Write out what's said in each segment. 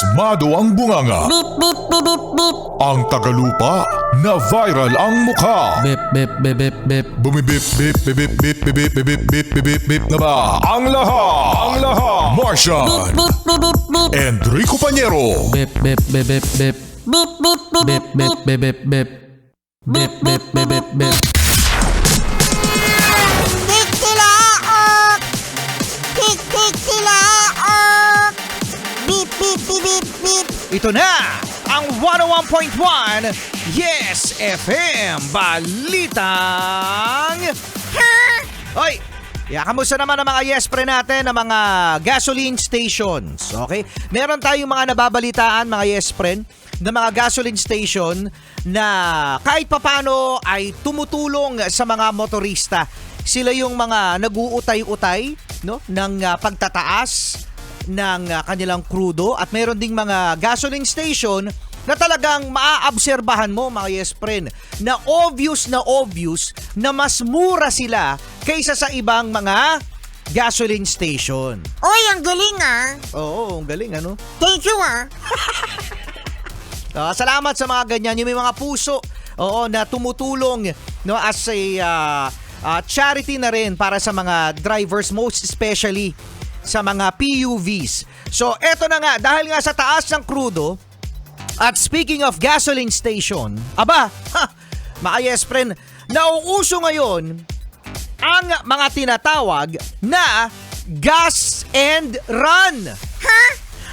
Pasmado ang bunganga. Beep, beep, beep, beep, beep. Ang tagalupa na viral ang mukha. Bip, bip, bip, bip, bip. Bumibip, bip, bip, bip, bip, bip, bip, bip, bip, bip, bip na ba? Ang lahat. Martian. Beep, beep, beep, beep. Enrico Pañero. Bip, bip, bip, bip, bip. Beep, beep, beep, Bip, bip, bip, bip, bip. Bip, bip, bip, bip, bip. Tik tilaok! Tik tik tilaok! Beep, beep, beep, beep, beep. Ito na ang 101.1 Yes FM Balitang Hoy! Kamusta naman ang mga yes pre natin ng mga gasoline stations? Okay? Meron tayong mga nababalitaan mga yes friend na mga gasoline station na kahit papano ay tumutulong sa mga motorista. Sila yung mga nag-uutay-utay no, ng pagtataas ng kanilang krudo at meron ding mga gasoline station na talagang maaabserbahan mo mga yes friend na obvious na mas mura sila kaysa sa ibang mga gasoline station. Oy, ang galing ah. Oo, ang galing ano. Thank you ah. Salamat sa mga ganyan, yung may mga puso na tumutulong no, as a charity na rin para sa mga drivers, most especially sa mga PUVs. So eto na nga, dahil nga sa taas ng krudo, at speaking of gasoline station, mga yes friend, nauuso ngayon ang mga tinatawag na gas and run. Ha?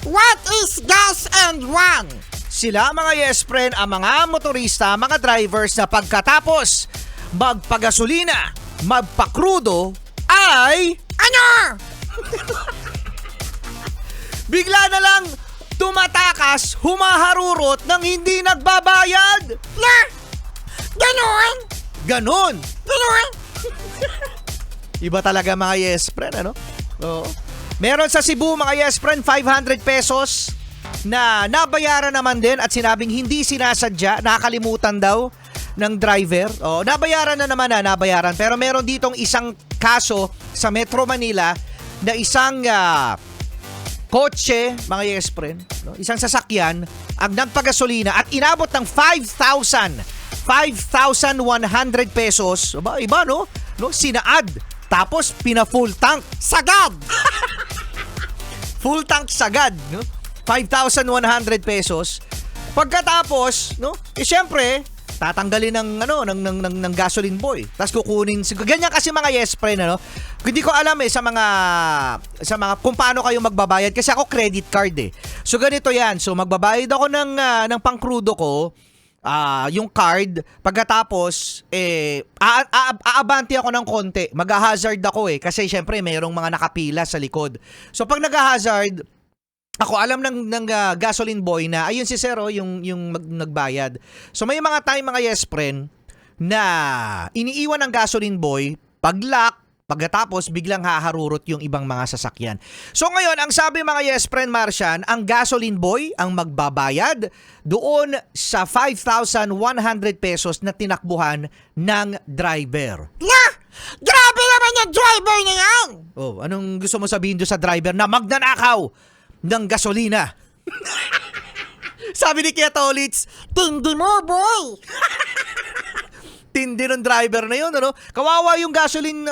What is gas and run? Sila mga yes friend, ang mga motorista, mga drivers na pagkatapos magpagasolina, magpakrudo, ay Ano? bigla na lang tumatakas, humaharurot ng hindi nagbabayad. Na? Ganon? Ganon. Ganon? Iba talaga mga yes friend, ano? Oo. Meron sa Cebu mga yes friend, 500 pesos na nabayaran naman din at sinabing hindi sinasadya, nakalimutan daw ng driver. Nabayaran na naman nabayaran. Pero meron ditong isang kaso sa Metro Manila na isang kotse, mga yes friend, no? Isang sasakyan ang nagpagasolina at inabot ng 5,100 pesos. Iba no? Sinaad. Tapos pina-full tank. Sagad! Full tank sagad, no? 5,100 pesos. Pagkatapos, no? Syempre, tatanggalin ng gasoline boy. Tapos kukunin ganyan kasi mga yes friend, ano? Hindi ko alam sa mga kung paano kayo magbabayad kasi ako credit card eh. So ganito 'yan. So magbabayad ako ng pangkrudo ko, yung card, pagkatapos aabante ako ng konti. Mag-hazard ako kasi syempre mayroong mga nakapila sa likod. So pag nag-hazard ako alam ng gasoline boy na ayun si Sir yung nagbayad. So may mga time mga yes friend na iniiwan ng gasoline boy pag-lock, pagkatapos biglang haharurot yung ibang mga sasakyan. So ngayon ang sabi mga yes friend Martian, ang gasoline boy ang magbabayad doon sa 5,100 pesos na tinakbuhan ng driver. Na? Grabe naman yung driver na yan! Anong gusto mo sabihin doon sa driver na magnanakaw ng gasolina? Sabi ni Kuya Tolits, Tindi mo, boy! tindi ng driver na yun, ano? Kawawa yung gasoline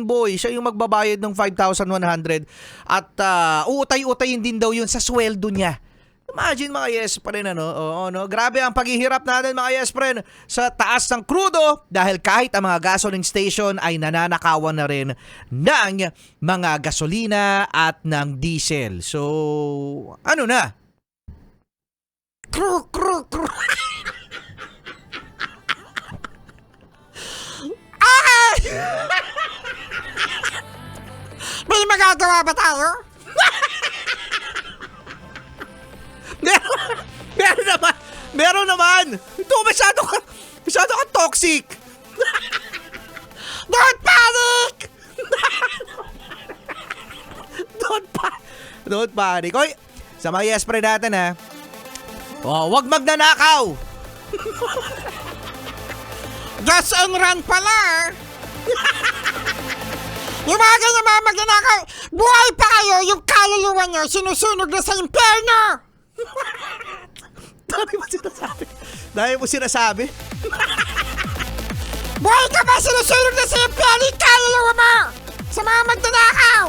boy, siya yung magbabayad ng 5,100 at uutay-utayin din daw yun sa sweldo niya. Imagine mga yes friend, grabe ang paghihirap natin mga yes friend sa taas ng krudo dahil kahit ang mga gasoline station ay nananakawan na rin ng mga gasolina at ng diesel. So, ano na? Kru. May magagawa ba tayo? Meron naman. Ito masyado ka toxic. Don't panic! Don't panic. Oy, sa mga yes friend natin ha. Wag magnanakaw. Gas and run pala! Yung mga ganyan mga magnanakaw, buhay pa kayo, yung kaluluwa nyo, sinusunog na sa impyerno! Dami mo sinasabi. Dami mo sinasabi. Buhay ka ba, sinusunog na sa impyerno yung kaluluwa mo! Sa mga magnanakaw!